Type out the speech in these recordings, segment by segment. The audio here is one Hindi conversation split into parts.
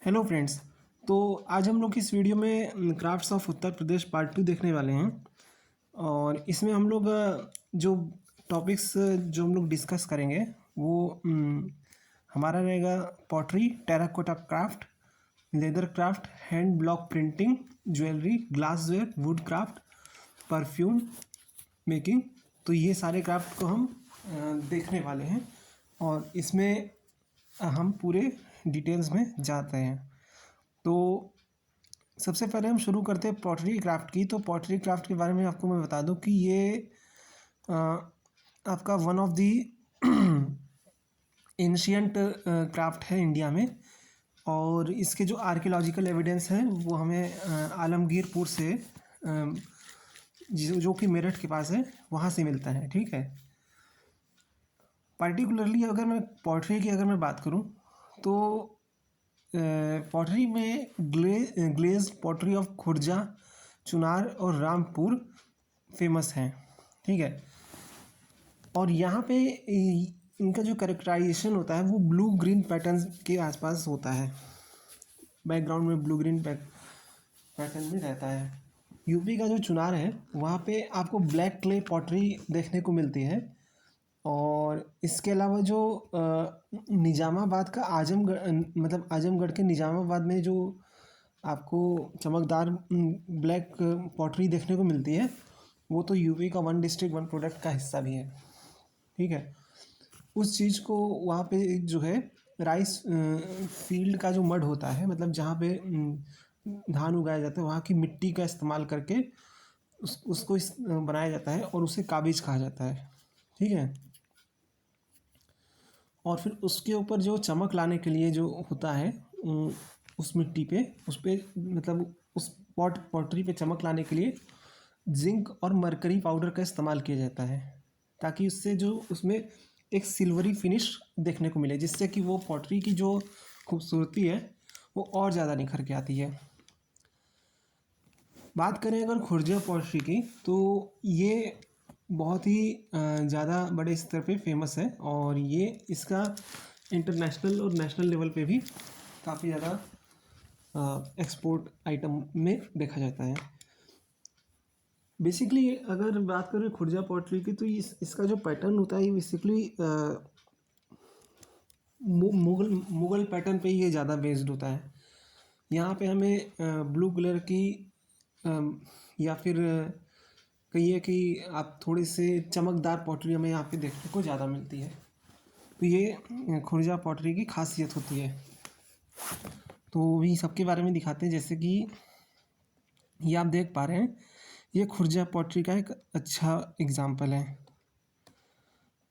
Hello friends. तो आज हम लोग इस वीडियो में crafts of Uttar Pradesh part 2 देखने वाले हैं। और इसमें हम लोग जो टॉपिक्स जो हम लोग डिस्कस करेंगे वो हमारा रहेगा pottery, terracotta craft, leather craft, hand block printing, jewellery, glassware, would craft, perfume making. तो ये सारे क्राफ्ट को हम देखने वाले हैं और इसमें हम पूरे डिटेल्स में जाते हैं। तो सबसे पहले हम शुरू करते हैं पॉटरी क्राफ्ट की। तो पॉटरी क्राफ्ट के बारे में आपको मैं बता दूं कि ये अ, आपका one of the ancient craft है इंडिया में। और इसके जो आर्कियोलॉजिकल एविडेंस हैं वो हमें आलमगीरपुर से जो कि मेरठ के पास है वहाँ से मिलता है। ठीक है। पार्टिकुलरली अगर मैं पॉटरी की बात करूँ तो पॉटरी में glaze pottery of Khurja, Chunar और रामपुर फेमस हैं। ठीक है। और यहाँ पे इनका जो कैरेक्टराइजेशन होता है वो ब्लू ग्रीन पैटर्न के आसपास होता है। बैकग्राउंड में ब्लू ग्रीन पैटर्न में रहता है। यूपी का जो चुनार है वहाँ पे आपको ब्लैक क्ले पॉटरी देखने को मिलती है। और इसके अलावा जो निज़ामाबाद का आजमगढ़ के निज़ामाबाद में जो आपको चमकदार ब्लैक पॉटरी देखने को मिलती है वो तो यूपी का वन डिस्ट्रिक्ट वन प्रोडक्ट का हिस्सा भी है। ठीक है। उस चीज़ को वहाँ पे जो है राइस फील्ड का जो मड होता है, मतलब जहाँ पे धान उगाया जाता है, वहाँ की मिट्टी का इस्तेमाल करके उसको बनाया जाता है और उसे काबिज कहा जाता है। ठीक है। और फिर उसके ऊपर जो चमक लाने के लिए जो होता है उस मिट्टी पे उस पर मतलब उस पॉटरी पे चमक लाने के लिए जिंक और मरकरी पाउडर का इस्तेमाल किया जाता है, ताकि उससे जो उसमें एक सिल्वरी फिनिश देखने को मिले, जिससे कि वो पॉटरी की जो खूबसूरती है वो और ज़्यादा निखर के आती है। बात करें अगर खुर्जा पॉटरी की तो ये बहुत ही ज़्यादा बड़े स्तर पे फेमस है और ये इसका इंटरनेशनल और नेशनल लेवल पे भी काफ़ी ज़्यादा एक्सपोर्ट आइटम में देखा जाता है। बेसिकली अगर बात करें खुर्जा पॉटरी की तो इसका जो पैटर्न होता है ये बेसिकली मुगल पैटर्न पे ही ये ज़्यादा बेस्ड होता है। यहाँ पे हमें ब्लू कलर की या फिर कहिए कि आप थोड़ी से चमकदार पॉटरी हमें यहाँ पे देखने को ज़्यादा मिलती है। तो ये खुर्जा पॉटरी की खासियत होती है। तो भी सबके बारे में दिखाते हैं। जैसे कि ये आप देख पा रहे हैं, ये खुर्जा पॉटरी का एक अच्छा एग्जाम्पल है।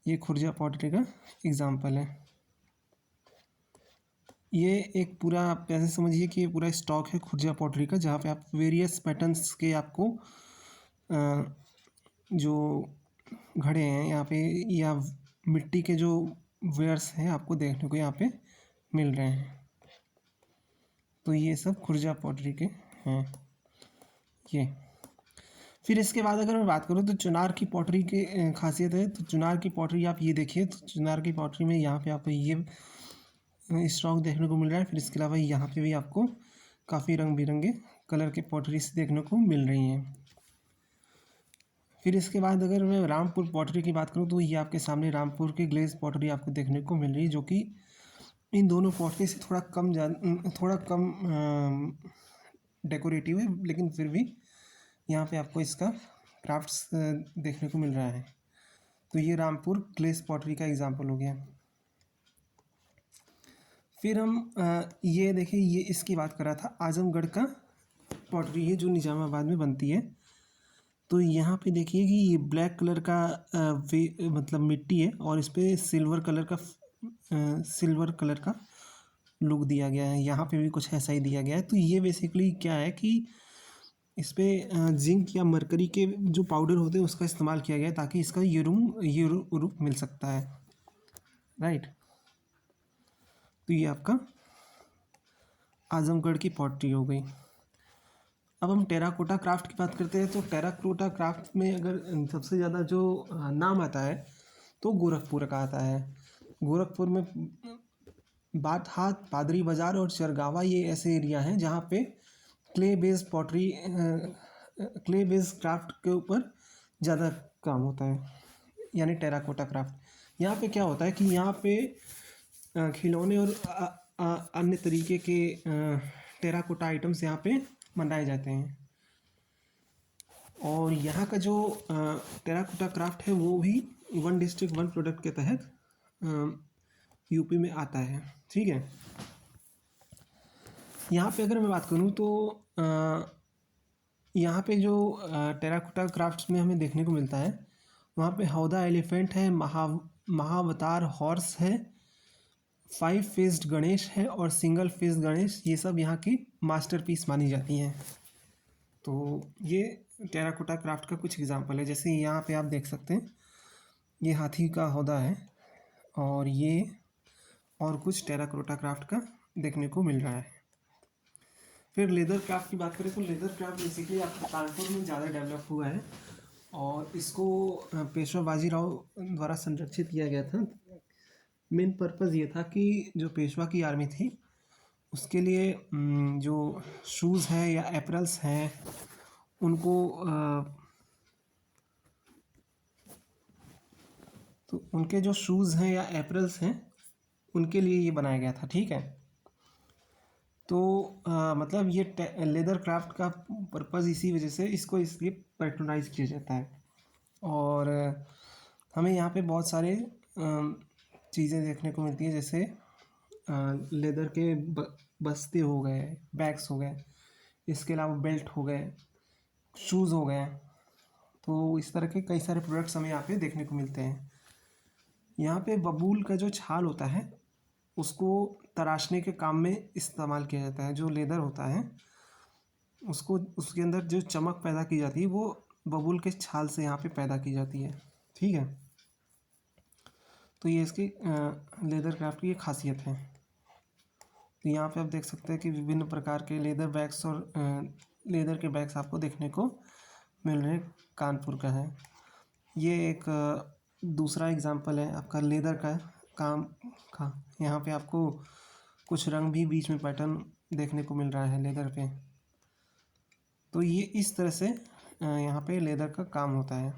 ये खुर्जा पॉटरी का एग्जाम्पल है। ये एक पूरा आप ऐसे समझिए कि ये पूरा स्टॉक है खुर्जा पॉटरी का, जहाँ पे आप वेरियस पैटर्न्स के आपको जो घड़े हैं यहाँ पे या मिट्टी के जो वेयर्स हैं आपको देखने को यहाँ पे मिल रहे हैं। तो ये सब खुर्जा पॉटरी के हैं। ये फिर इसके बाद अगर मैं बात करूँ तो चुनार की पॉटरी की खासियत है। तो चुनार की पॉटरी आप ये देखिए, तो चुनार की पॉटरी में यहाँ पे आपको ये स्टॉक देखने को मिल रहा है। फिर इसके अलावा यहाँ पे भी आपको काफ़ी रंग बिरंगे कलर के पॉटरीज देखने को मिल रही हैं। फिर इसके बाद अगर मैं रामपुर पॉटरी की बात करूँ तो ये आपके सामने रामपुर की ग्लेज पॉटरी आपको देखने को मिल रही है, जो कि इन दोनों पॉटरी से थोड़ा कम डेकोरेटिव है, लेकिन फिर भी यहाँ पे आपको इसका क्राफ्ट्स देखने को मिल रहा है। तो ये रामपुर ग्लेज पॉटरी का एग्जाम्पल हो गया। फिर हम ये देखिए, ये इसकी बात कर रहा था आजमगढ़ का पॉटरी है जो निज़ामाबाद में बनती है। तो यहाँ पे देखिए कि ये ब्लैक कलर का मतलब मिट्टी है और इस पर सिल्वर कलर का लुक दिया गया है। यहाँ पे भी कुछ ऐसा ही दिया गया है। तो ये बेसिकली क्या है कि इस पर जिंक या मरकरी के जो पाउडर होते हैं उसका इस्तेमाल किया गया है, ताकि इसका ये रूप मिल सकता है। राइट। तो ये आपका आजमगढ़ की पॉटरी हो गई। अब हम टेराकोटा क्राफ्ट की बात करते हैं। तो टेराकोटा क्राफ्ट में अगर सबसे ज़्यादा जो नाम आता है तो गोरखपुर का आता है। गोरखपुर में बाटहात, पादरी बाज़ार और चरगावा ये ऐसे एरिया हैं जहाँ पे क्ले बेस्ड क्राफ्ट के ऊपर ज़्यादा काम होता है, यानी टेराकोटा क्राफ्ट। यहाँ पे क्या होता है कि यहाँ पे खिलौने और अन्य तरीके के टेराकोटा आइटम्स यहाँ पे बनाए जाते हैं। और यहाँ का जो टेराकोटा क्राफ्ट है वो भी वन डिस्ट्रिक्ट वन प्रोडक्ट के तहत यूपी में आता है। ठीक है, यहाँ पे अगर मैं बात करूँ तो यहाँ पे जो टेराकोटा क्राफ्ट्स में हमें देखने को मिलता है, वहाँ पे हौदा एलिफेंट है, महावतार हॉर्स है, 5 फेस्ड गणेश है और सिंगल फेस्ड गणेश, ये सब यहाँ की मास्टरपीस मानी जाती हैं। तो ये टेराकोटा क्राफ्ट का कुछ एग्जांपल है। जैसे यहाँ पे आप देख सकते हैं, ये हाथी का हौदा है और ये और कुछ टेराकोटा क्राफ्ट का देखने को मिल रहा है। फिर लेदर क्राफ्ट की बात करें तो लेदर क्राफ्ट बेसिकली आपका कानपुर में ज़्यादा डेवलप हुआ है और इसको पेशवा बाजीराव द्वारा संरक्षित किया गया था। मेन पर्पज़ ये था कि जो पेशवा की आर्मी थी उसके लिए जो शूज़ हैं या एप्रल्स हैं उनको तो उनके जो शूज़ हैं या एप्रल्स हैं उनके लिए ये बनाया गया था। ठीक है, तो मतलब ये लेदर क्राफ्ट का पर्पज़ इसी वजह से इसको इसलिए पैट्रोनाइज़ किया जाता है। और हमें यहाँ पे बहुत सारे चीज़ें देखने को मिलती हैं, जैसे लेदर के बस्ते हो गए, बैग्स हो गए, इसके अलावा बेल्ट हो गए, शूज़ हो गए। तो इस तरह के कई सारे प्रोडक्ट्स हमें यहाँ पे देखने को मिलते हैं। यहाँ पे बबूल का जो छाल होता है उसको तराशने के काम में इस्तेमाल किया जाता है। जो लेदर होता है उसको उसके अंदर जो चमक पैदा की जाती है वो बबूल के छाल से यहाँ पे पैदा की जाती है। ठीक है, तो ये इसकी लेदर क्राफ्ट की एक खासियत है। तो यहाँ पे आप देख सकते हैं कि विभिन्न प्रकार के लेदर बैग्स और लेदर के बैग्स आपको देखने को मिल रहे हैं। कानपुर का है ये। एक दूसरा एग्जांपल है आपका लेदर का काम का। यहाँ पे आपको कुछ रंग भी बीच में पैटर्न देखने को मिल रहा है लेदर पे। तो ये इस तरह से यहाँ पे लेदर का काम होता है।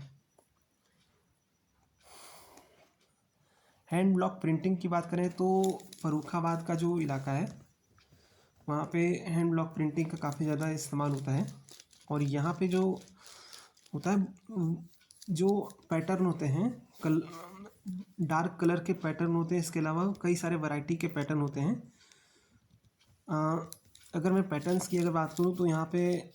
हैंड ब्लॉक प्रिंटिंग की बात करें तो फर्रुखाबाद का जो इलाका है वहाँ पे हैंड ब्लॉक प्रिंटिंग का काफ़ी ज़्यादा इस्तेमाल होता है। और यहाँ पे जो होता है, जो पैटर्न होते हैं डार्क कलर के पैटर्न होते हैं, इसके अलावा कई सारे वैरायटी के पैटर्न होते हैं। अगर मैं पैटर्न्स की अगर बात करूँ तो यहाँ पे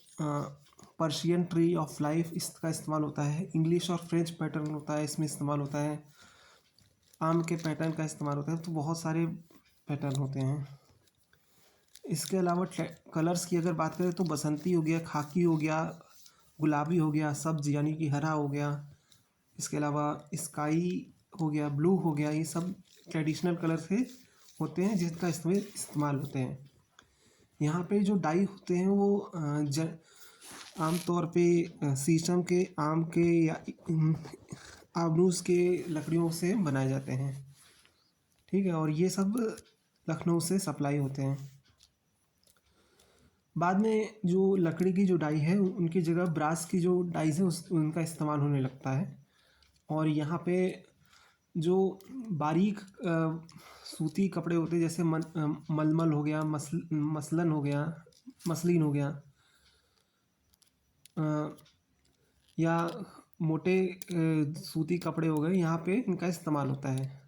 पर्शियन ट्री ऑफ लाइफ इसका इस्तेमाल होता है, इंग्लिश और फ्रेंच पैटर्न होता है इसमें इस्तेमाल होता है, आम के पैटर्न का इस्तेमाल होता है। तो बहुत सारे पैटर्न होते हैं। इसके अलावा कलर्स की अगर बात करें तो बसंती हो गया, खाकी हो गया, गुलाबी हो गया, सब्ज यानी कि हरा हो गया, इसके अलावा स्काई हो गया, ब्लू हो गया, ये सब ट्रेडिशनल कलर से होते हैं जिसका इसमें इस्तेमाल होते हैं। यहाँ पे जो डाई होते हैं वो आमतौर पे शीशम के, आम के या आबनूस के लकड़ियों से बनाए जाते हैं। ठीक है, और ये सब लखनऊ से सप्लाई होते हैं। बाद में जो लकड़ी की जो डाई है उनकी जगह ब्रास की जो डाइज है उनका इस्तेमाल होने लगता है। और यहाँ पे जो बारीक सूती कपड़े होते हैं जैसे मलमल हो गया, मसलन हो गया, मसलिन हो गया, या मोटे सूती कपड़े हो गए, यहाँ पे इनका इस्तेमाल होता है।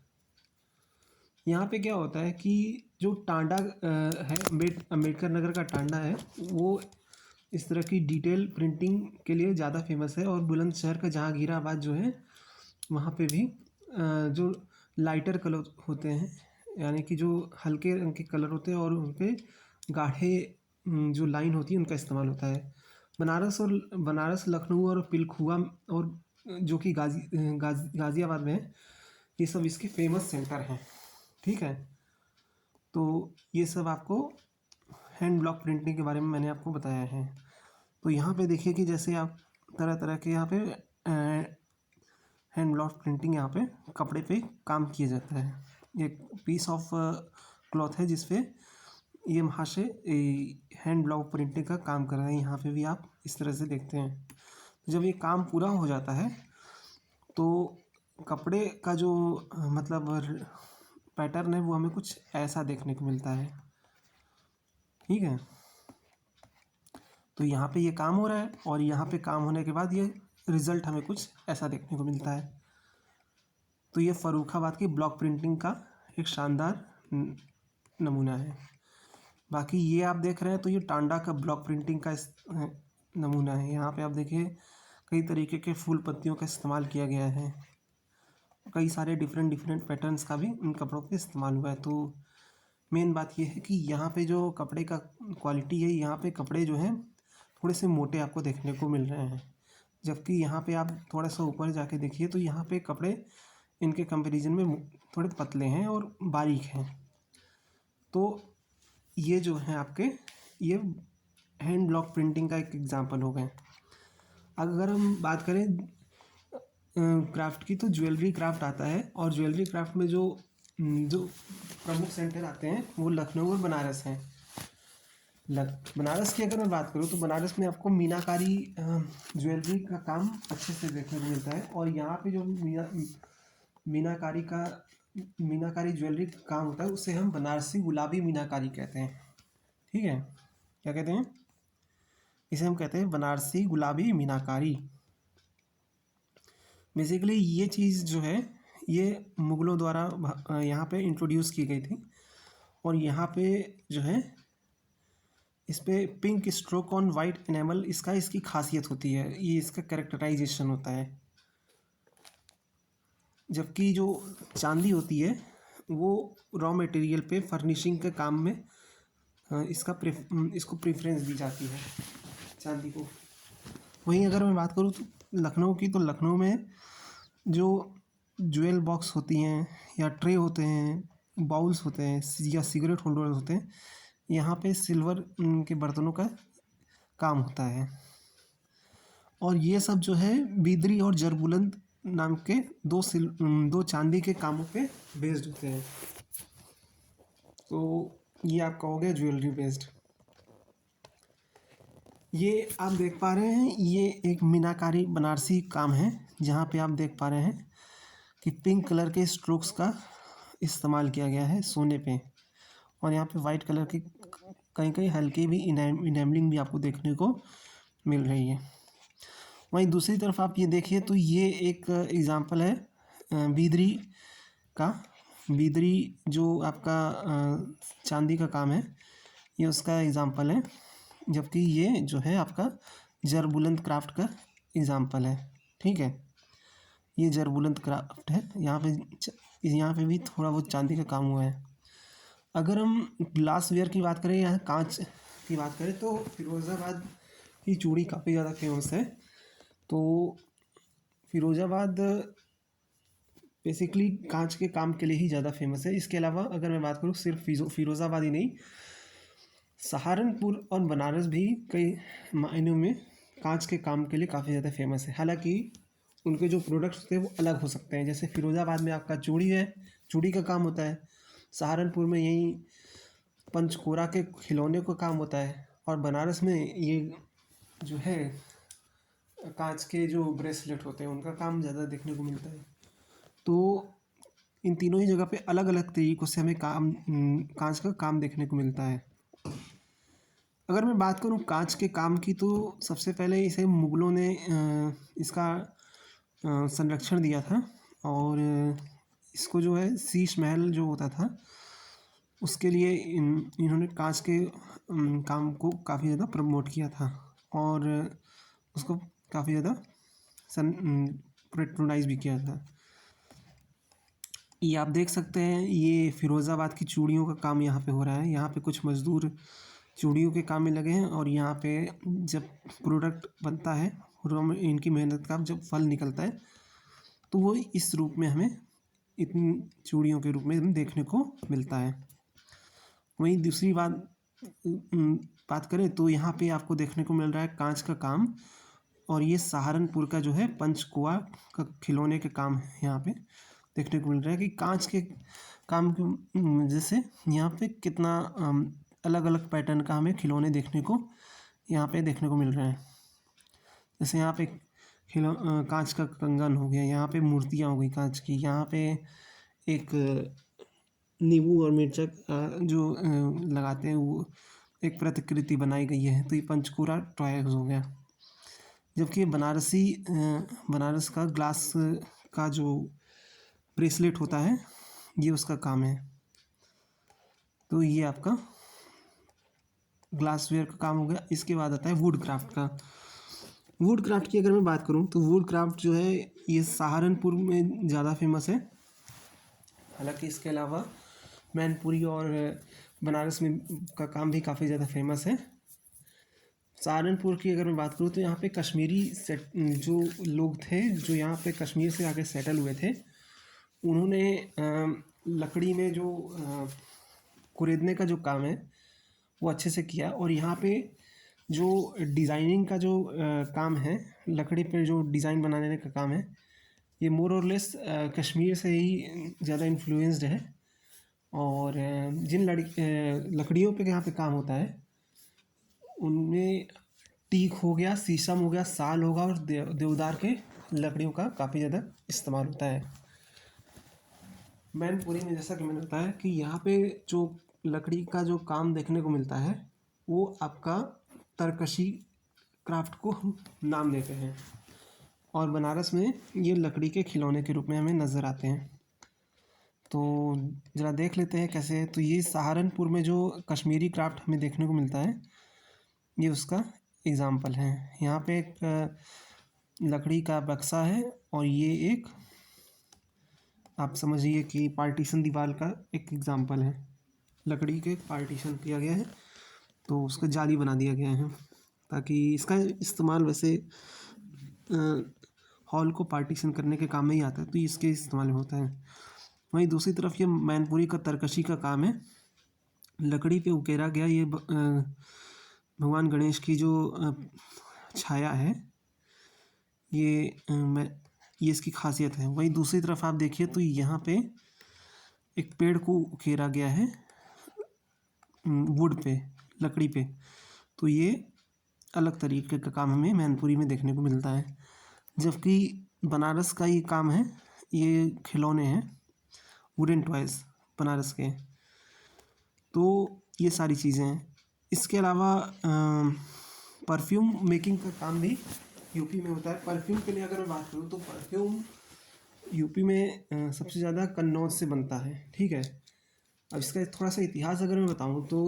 यहाँ पे क्या होता है कि जो टांडा है, अम्बेडकर नगर का टांडा है, वो इस तरह की डिटेल प्रिंटिंग के लिए ज़्यादा फेमस है। और बुलंदशहर का जहांगीराबाद जो है वहाँ पे भी जो लाइटर कलर होते हैं, यानी कि जो हल्के रंग के कलर होते हैं और उन पर गाढ़े जो लाइन होती है उनका इस्तेमाल होता है। बनारस, लखनऊ और पिलखुआ और जो कि गाज़ियाबाद में है, ये सब इसके फेमस सेंटर हैं। ठीक है, तो ये सब आपको हैंड ब्लॉक प्रिंटिंग के बारे में मैंने आपको बताया है। तो यहाँ पे देखिए कि जैसे आप तरह तरह के यहाँ पे हैंड ब्लॉक प्रिंटिंग यहाँ पे कपड़े पे काम किया जाता है। एक पीस ऑफ क्लॉथ है जिसपे ये महाशय हैंड ब्लॉक प्रिंटिंग का काम कर रहे हैं। यहाँ पे भी आप इस तरह से देखते हैं। जब ये काम पूरा हो जाता है तो कपड़े का जो मतलब पैटर्न है वो हमें कुछ ऐसा देखने को मिलता है। ठीक है, तो यहाँ पे ये काम हो रहा है और यहाँ पे काम होने के बाद ये रिज़ल्ट हमें कुछ ऐसा देखने को मिलता है। तो ये फ़र्रुखाबाद की ब्लॉक प्रिंटिंग का एक शानदार नमूना है। बाकी ये आप देख रहे हैं तो ये टांडा का ब्लॉक प्रिंटिंग का नमूना है। यहाँ पे आप देखिए कई तरीके के फूल पत्तियों का इस्तेमाल किया गया है। कई सारे डिफरेंट पैटर्न्स का भी इन कपड़ों पे इस्तेमाल हुआ है। तो मेन बात ये है कि यहाँ पे जो कपड़े का क्वालिटी है, यहाँ पे कपड़े जो हैं थोड़े से मोटे आपको देखने को मिल रहे हैं, जबकि यहाँ पे आप थोड़ा सा ऊपर जाके देखिए तो यहाँ पे कपड़े इनके कंपैरिजन में थोड़े पतले हैं और बारीक हैं। तो ये जो है आपके ये हैंड ब्लॉक प्रिंटिंग का एक एग्जांपल हो गए। अगर हम बात करें क्राफ्ट की तो ज्वेलरी क्राफ्ट आता है, और ज्वेलरी क्राफ्ट में जो प्रमुख सेंटर आते हैं वो लखनऊ और बनारस हैं। बनारस की अगर मैं बात करूँ तो बनारस में आपको मीनाकारी ज्वेलरी का काम अच्छे से देखने को मिलता है। और यहाँ पे जो मीनाकारी ज्वेलरी का काम होता है उसे हम बनारसी गुलाबी मीनाकारी कहते हैं। ठीक है, क्या कहते हैं इसे? हम कहते हैं बनारसी गुलाबी मीनाकारी। बेसिकली ये चीज़ जो है ये मुग़लों द्वारा यहाँ पे इंट्रोड्यूस की गई थी, और यहाँ पे जो है इस पर pink stroke on white enamel इसकी खासियत होती है, ये इसका कैरेक्टराइजेशन होता है। जबकि जो चांदी होती है वो रॉ मटेरियल पे फर्निशिंग के काम में इसको प्रेफरेंस दी जाती है चांदी को। वहीं अगर मैं बात करूँ तो लखनऊ की, तो लखनऊ में जो ज्वेल बॉक्स होती हैं या ट्रे होते हैं, बाउल्स होते हैं या सिगरेट होल्डर्स होते हैं, यहाँ पे सिल्वर के बर्तनों का काम होता है। और ये सब जो है बिदरी और जरबुलंद नाम के दो चांदी के कामों पे बेस्ड होते हैं। तो ये आपका हो गया ज्वेलरी बेस्ड। ये आप देख पा रहे हैं ये एक मीनाकारी बनारसी काम है, जहाँ पे आप देख पा रहे हैं कि पिंक कलर के स्ट्रोक्स का इस्तेमाल किया गया है सोने पे, और यहाँ पे वाइट कलर की कहीं हल्की भी इनेमलिंग भी आपको देखने को मिल रही है। वहीं दूसरी तरफ आप ये देखिए तो ये एक एग्ज़ाम्पल है बिदरी का। बिदरी जो आपका चांदी का काम है, ये उसका एग्ज़ाम्पल है, जबकि ये जो है आपका जरबुलंद क्राफ्ट का एग्ज़ाम्पल है। ठीक है, ये जरबुलंद क्राफ्ट है, यहाँ पे भी थोड़ा बहुत चांदी का काम हुआ है। अगर हम ग्लास वेयर की बात करें या कांच की बात करें तो फिरोज़ाबाद की चूड़ी काफ़ी ज़्यादा फेमस है। तो फिरोज़ाबाद बेसिकली कांच के काम के लिए ही ज़्यादा फेमस है। इसके अलावा अगर मैं बात करूँ सिर्फ फिरोज़ाबाद ही नहीं, सहारनपुर और बनारस भी कई मायनों में कांच के काम के लिए काफ़ी ज़्यादा फेमस है। हालांकि उनके जो प्रोडक्ट्स होते हैं वो अलग हो सकते हैं। जैसे फिरोज़ाबाद में आपका चूड़ी है, चूड़ी का काम होता है। सहारनपुर में यही पंचकोरा के खिलौने का काम होता है, और बनारस में ये जो है कांच के जो ब्रेसलेट होते हैं उनका काम ज़्यादा देखने को मिलता है। तो इन तीनों ही जगह पे अलग अलग तरीक़ों से हमें कांच का काम देखने को मिलता है। अगर मैं बात करूं कांच के काम की, तो सबसे पहले इसे मुग़लों ने इसका संरक्षण दिया था, और इसको जो है शीश महल जो होता था उसके लिए इन्होंने कांच के काम को काफ़ी ज़्यादा प्रमोट किया था, और उसको काफ़ी ज़्यादा पेट्रोनाइज भी किया था। ये आप देख सकते हैं ये फिरोज़ाबाद की चूड़ियों का काम यहाँ पे हो रहा है। यहाँ पे कुछ मज़दूर चूड़ियों के काम में लगे हैं, और यहाँ पे जब प्रोडक्ट बनता है और इनकी मेहनत का जब फल निकलता है तो वो इस रूप में हमें इतनी चूड़ियों के रूप में हमें देखने को मिलता है। वहीं दूसरी बात करें तो यहाँ पे आपको देखने को मिल रहा है कांच का काम, और ये सहारनपुर का जो है पंचकुआ का खिलौने के काम है यहाँ पे देखने को मिल रहा है कि कांच के काम की वजह से यहाँ पे कितना अलग अलग पैटर्न का हमें खिलौने देखने को यहाँ पे देखने को मिल रहे हैं। जैसे यहाँ पे कांच का कंगन हो गया, यहाँ पे मूर्तियाँ हो गई कांच की, यहाँ पे एक नींबू और मिर्चा जो लगाते हैं वो एक प्रतिकृति बनाई गई है। तो ये पंचकूला टॉय हो गया। जबकि बनारस का ग्लास का जो ब्रेसलेट होता है ये उसका काम है। तो ये आपका ग्लासवेयर का काम हो गया। इसके बाद आता है वुड क्राफ्ट का। वुड क्राफ्ट की अगर मैं बात करूँ तो वुड क्राफ्ट जो है ये सहारनपुर में ज़्यादा फेमस है। हालांकि इसके अलावा मैनपुरी और बनारस में का काम भी काफ़ी ज़्यादा फेमस है। सहारनपुर की अगर मैं बात करूँ तो यहाँ पे कश्मीरी जो लोग थे जो यहाँ पे कश्मीर से आके सेटल हुए थे, उन्होंने लकड़ी में जो कुरेदने का जो काम है वो अच्छे से किया। और यहाँ पे जो डिज़ाइनिंग का जो काम है, लकड़ी पे जो डिज़ाइन बनाने का काम है, ये मोर और लेस कश्मीर से ही ज़्यादा इन्फ्लुएंस्ड है। और जिन लकड़ियों पे यहाँ पे काम होता है उनमें टीक हो गया, शीशम हो गया, साल होगा और देवदार के लकड़ियों का काफ़ी ज़्यादा इस्तेमाल होता है। मैनपुरी में जैसा कि मैंने बताया कि यहाँ पे जो लकड़ी का जो काम देखने को मिलता है वो आपका तरकशी क्राफ्ट को हम नाम देते हैं। और बनारस में ये लकड़ी के खिलौने के रूप में हमें नज़र आते हैं। तो ज़रा देख लेते हैं कैसे है। तो ये सहारनपुर में जो कश्मीरी क्राफ्ट हमें देखने को मिलता है ये उसका एग्ज़ाम्पल है। यहाँ पे एक लकड़ी का बक्सा है और ये एक आप समझिए कि पार्टीशन दीवार का एक एग्ज़ाम्पल है। लकड़ी के पार्टीशन किया गया है तो उसका जाली बना दिया गया है ताकि इसका इस्तेमाल वैसे हॉल को पार्टीशन करने के काम में ही आता है, तो इसके इस्तेमाल में होता है। वहीं दूसरी तरफ ये मैनपुरी का तरकशी का काम है। लकड़ी पे उकेरा गया ये भगवान गणेश की जो छाया है ये इसकी खासियत है। वहीं दूसरी तरफ आप देखिए तो यहाँ पे एक पेड़ को उकेरा गया है वुड पे, लकड़ी पे। तो ये अलग तरीके का काम हमें मैनपुरी में देखने को मिलता है। जबकि बनारस का ये काम है, ये खिलौने हैं वुडन टॉयज़ बनारस के। तो ये सारी चीज़ें हैं। इसके अलावा परफ्यूम मेकिंग का काम भी यूपी में होता है। परफ्यूम के लिए अगर मैं बात करूँ तो परफ्यूम यूपी में सबसे ज़्यादा कन्नौज से बनता है, ठीक है। अब इसका थोड़ा सा इतिहास अगर मैं बताऊँ तो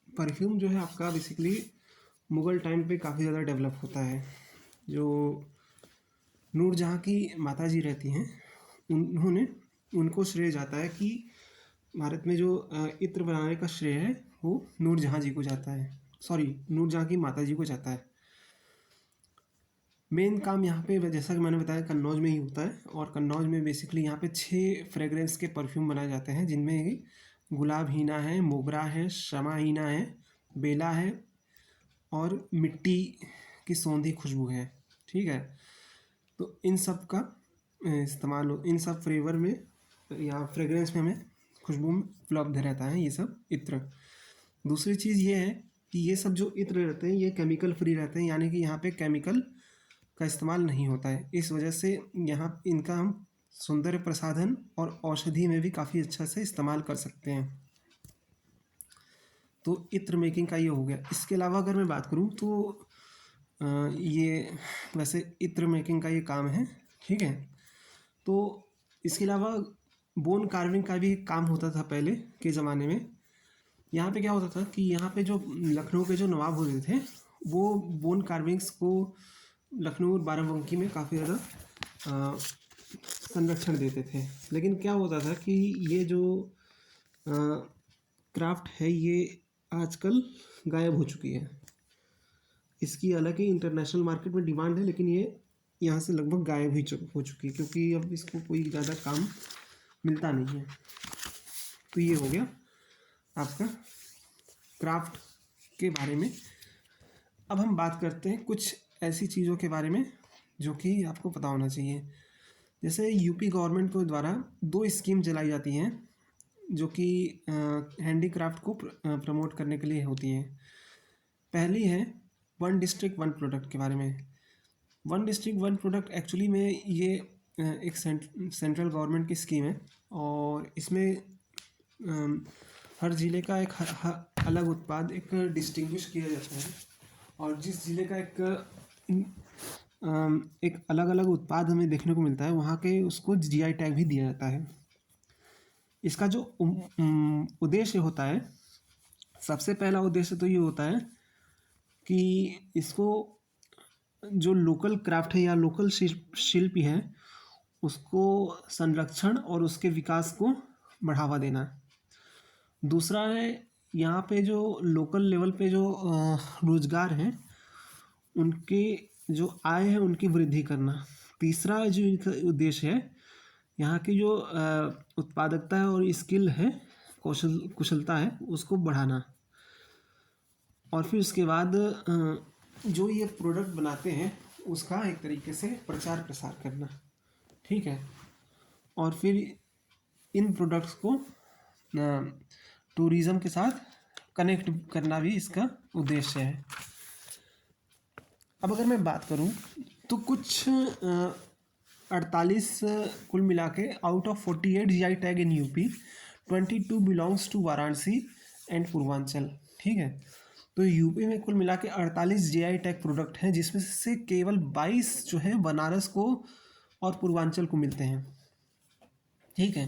परफ्यूम जो है आपका बेसिकली मुग़ल टाइम पे काफ़ी ज़्यादा डेवलप होता है। जो नूरजहाँ की माताजी रहती हैं उनको श्रेय जाता है कि भारत में जो इत्र बनाने का श्रेय है वो नूरजहाँ जी को जाता है, नूरजहाँ की माताजी को जाता है। मेन काम यहाँ पे जैसा कि मैंने बताया कन्नौज में ही होता है। और कन्नौज में बेसिकली यहाँ पे 6 फ्रेगरेंस के परफ्यूम बनाए जाते हैं, जिनमें गुलाब हीना है, मोगरा है, शमा हीना है, बेला है और मिट्टी की सौंधी खुशबू है, ठीक है। तो इन सब का इस्तेमाल इन सब फ्लेवर में या फ्रेगरेंस में हमें खुशबू में उपलब्ध रहता है ये सब इत्र। दूसरी चीज़ ये है कि ये सब जो इत्र रहते हैं ये केमिकल फ्री रहते हैं, यानी कि यहाँ पे केमिकल का इस्तेमाल नहीं होता है। इस वजह से यहाँ इनका हम सौंदर्य प्रसाधन और औषधि में भी काफ़ी अच्छा से इस्तेमाल कर सकते हैं। तो इत्र मेकिंग का ये हो गया। इसके अलावा अगर मैं बात करूँ तो ये वैसे इत्र मेकिंग का ये काम है, ठीक है। तो इसके अलावा बोन कार्विंग का भी काम होता था पहले के ज़माने में। यहाँ पे क्या होता था कि यहाँ पे जो लखनऊ के जो नवाब होते थे वो बोन कार्विंग्स को लखनऊ और बाराबंकी में काफ़ी ज़्यादा संरक्षण देते थे। लेकिन क्या होता था कि ये जो क्राफ्ट है ये आजकल गायब हो चुकी है। इसकी हालांकि इंटरनेशनल मार्केट में डिमांड है, लेकिन ये यहाँ से लगभग गायब ही हो चुकी है क्योंकि अब इसको कोई ज़्यादा काम मिलता नहीं है। तो ये हो गया आपका क्राफ्ट के बारे में। अब हम बात करते हैं कुछ ऐसी चीज़ों के बारे में जो कि आपको पता होना चाहिए। जैसे यूपी गवर्नमेंट के द्वारा 2 स्कीम चलाई जाती हैं जो कि हैंडीक्राफ्ट को प्रमोट करने के लिए होती हैं। पहली है वन डिस्ट्रिक्ट वन प्रोडक्ट के बारे में। One district one product actually में ये एक सेंट्रल गवर्नमेंट की स्कीम है और इसमें हर ज़िले का एक अलग उत्पाद एक डिस्टिंग्विश किया जाता है और जिस ज़िले का एक अलग अलग उत्पाद हमें देखने को मिलता है वहाँ के उसको जीआई टैग भी दिया जाता है। इसका जो उद्देश्य होता है, सबसे पहला उद्देश्य तो ये होता है कि इसको जो लोकल क्राफ्ट है या लोकल शिल्पी है उसको संरक्षण और उसके विकास को बढ़ावा देना। दूसरा है यहाँ पे जो लोकल लेवल पे जो रोज़गार हैं उनके जो आय है उनकी वृद्धि करना। तीसरा जो इनका उद्देश्य है यहाँ की जो उत्पादकता है और स्किल है, कुशलता है, उसको बढ़ाना। और फिर उसके बाद जो ये प्रोडक्ट बनाते हैं उसका एक तरीके से प्रचार प्रसार करना, ठीक है। और फिर इन प्रोडक्ट्स को टूरिज़्म के साथ कनेक्ट करना भी इसका उद्देश्य है। अब अगर मैं बात करूं तो कुछ 48 कुल मिला के out of 48 GI tag in UP 22 belongs to Varanasi and Purvanchal, ठीक है। तो यूपी में कुल मिला के 48 जीआई टैग प्रोडक्ट हैं जिसमें से केवल 22 जो है बनारस को और पूर्वांचल को मिलते हैं, ठीक है।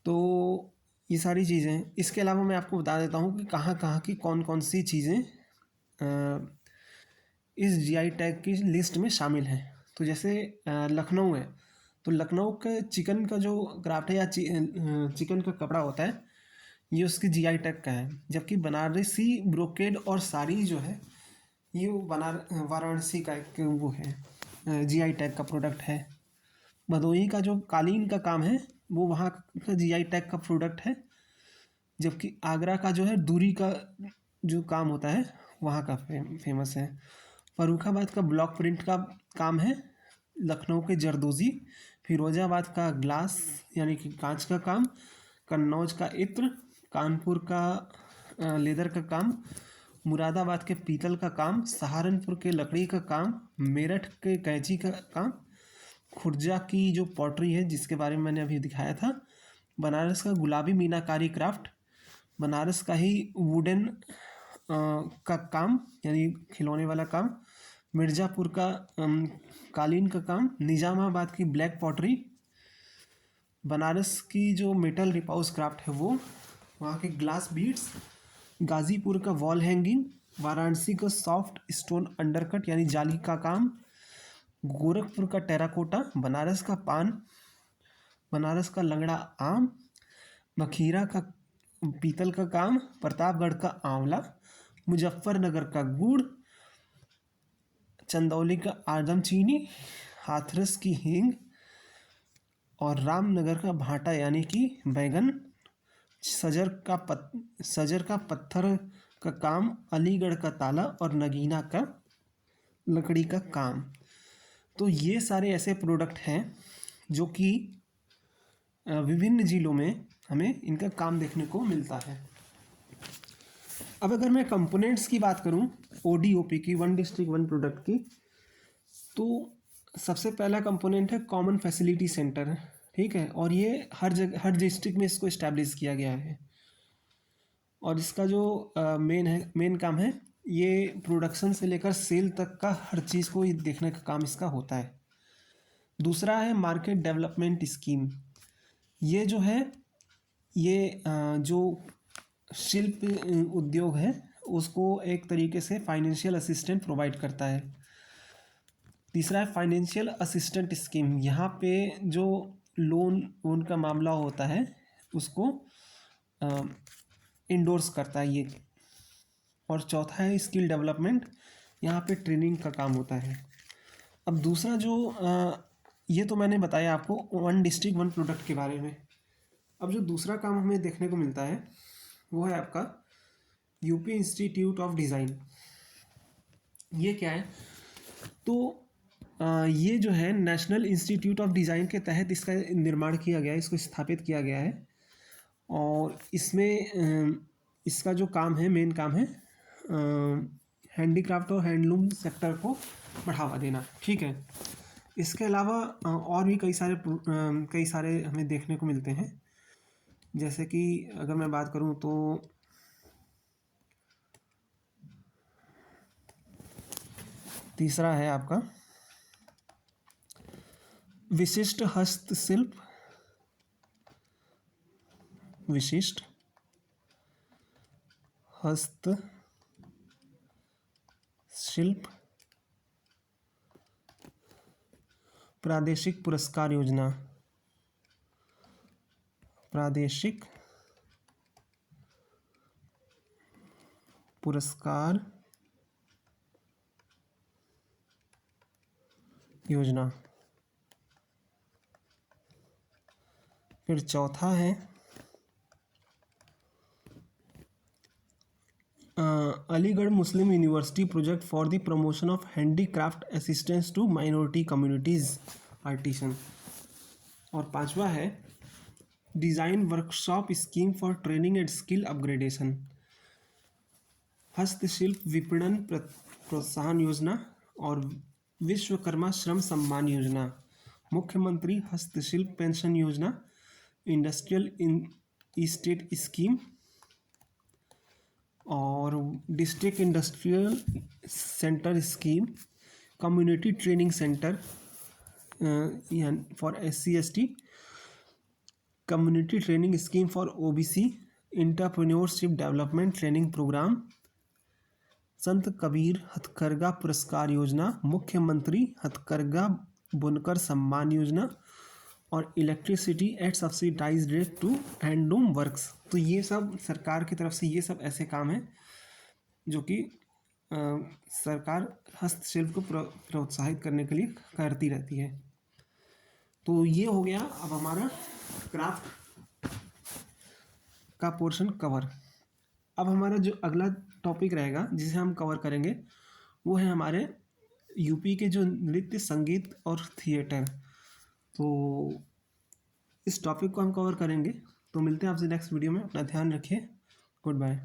तो ये सारी चीज़ें, इसके अलावा मैं आपको बता देता हूँ कि कहाँ कहाँ की कौन कौन सी चीज़ें इस जीआई टैग की लिस्ट में शामिल हैं। तो जैसे लखनऊ है तो लखनऊ के चिकन का जो क्राफ्ट है या चिकन का कपड़ा होता है ये उसकी जीआई टैग का है। जबकि बनारसी ब्रोकेड और साड़ी जो है ये वाराणसी का एक वो है, जीआई टैग का प्रोडक्ट है। भदोही का जो कालीन का काम है वो वहाँ का जीआई टैग का प्रोडक्ट है। जबकि आगरा का जो है दूरी का जो काम होता है वहाँ का फेमस है। फर्रुखाबाद का ब्लॉक प्रिंट का काम है। लखनऊ के जरदोजी, फिरोजाबाद का ग्लास यानी कि कांच का काम, कन्नौज का इत्र, कानपुर का लेदर का काम, मुरादाबाद के पीतल का काम, सहारनपुर के लकड़ी का काम, मेरठ के कैंची का काम, खुर्जा की जो पॉटरी है जिसके बारे में मैंने अभी दिखाया था, बनारस का गुलाबी मीनाकारी क्राफ्ट, बनारस का ही वुडन का काम यानी खिलौने वाला काम, मिर्ज़ापुर का कालीन का काम, निज़ामाबाद की ब्लैक पॉटरी, बनारस की जो मेटल रिपाउस क्राफ्ट है वो, वहाँ के ग्लास बीड्स, गाज़ीपुर का वॉल हैंगिंग, वाराणसी का सॉफ्ट स्टोन अंडरकट यानी जाली का काम, गोरखपुर का टेराकोटा, बनारस का पान, बनारस का लंगड़ा आम, मखीरा का पीतल का काम, प्रतापगढ़ का आंवला, मुजफ्फरनगर का गुड़, चंदौली का आदम चीनी, हाथरस की हींग और रामनगर का भाटा यानी कि बैगन, सजर का पत्थर का काम, अलीगढ़ का ताला और नगीना का लकड़ी का काम। तो ये सारे ऐसे प्रोडक्ट हैं जो कि विभिन्न जिलों में हमें इनका काम देखने को मिलता है। अब अगर मैं कंपोनेंट्स की बात करूं ओडीओपी की, वन डिस्ट्रिक्ट वन प्रोडक्ट की, तो सबसे पहला कंपोनेंट है कॉमन फैसिलिटी सेंटर, ठीक है। और ये हर डिस्ट्रिक्ट में इसको इस्टेब्लिश किया गया है और इसका जो मेन काम है ये प्रोडक्शन से लेकर सेल तक का हर चीज़ को देखने का काम इसका होता है। दूसरा है मार्केट डेवलपमेंट स्कीम। ये जो है ये जो शिल्प उद्योग है उसको एक तरीके से फाइनेंशियल असिस्टेंट प्रोवाइड करता है। तीसरा है फाइनेंशियल असिस्टेंट स्कीम। यहाँ पे जो लोन का मामला होता है उसको इंडोर्स करता है ये। और चौथा है स्किल डेवलपमेंट, यहाँ पे ट्रेनिंग का काम होता है। अब दूसरा जो ये तो मैंने बताया आपको वन डिस्ट्रिक्ट वन प्रोडक्ट के बारे में। अब जो दूसरा काम हमें देखने को मिलता है वो है आपका यूपी इंस्टीट्यूट ऑफ डिज़ाइन। ये क्या है? तो ये जो है नेशनल इंस्टीट्यूट ऑफ डिज़ाइन के तहत इसका निर्माण किया गया है, इसको स्थापित किया गया है। और इसमें इसका जो काम है, मेन काम है हैंडीक्राफ्ट और हैंडलूम सेक्टर को बढ़ावा देना। ठीक है, इसके अलावा और भी कई सारे हमें देखने को मिलते हैं। जैसे कि अगर मैं बात करूं तो तीसरा है आपका विशिष्ट हस्तशिल्प। विशिष्ट हस्तशिल्प प्रादेशिक पुरस्कार योजना। प्रादेशिक पुरस्कार योजना। फिर चौथा है Aligarh Muslim university project for the promotion of handicraft assistance to minority communities artisan. और पांचवा है design workshop scheme for training and skill upgradation. हस्तशिल्प विपणन प्रोत्साहन योजना और विश्वकर्मा श्रम सम्मान योजना। मुख्यमंत्री हस्तशिल्प पेंशन योजना, इंडस्ट्रियल इस्टेट स्कीम और district industrial centre scheme, community training centre for SC/ST, community training scheme for OBC, entrepreneurship development training programme, Sant Kabir हथकरघा पुरस्कार योजना, मुख्यमंत्री हथकरघा बुनकर सम्मान योजना और electricity at subsidised rate to handloom works. तो ये सब सरकार की तरफ से ये सब ऐसे काम हैं जो कि सरकार हस्तशिल्प को प्रोत्साहित करने के लिए करती रहती है। तो ये हो गया अब हमारा क्राफ्ट का पोर्शन कवर। अब हमारा जो अगला टॉपिक रहेगा जिसे हम कवर करेंगे वो है हमारे यूपी के जो नृत्य, संगीत और थिएटर। तो इस टॉपिक को हम कवर करेंगे। तो मिलते हैं आपसे नेक्स्ट वीडियो में। अपना ध्यान रखिए। Good bye.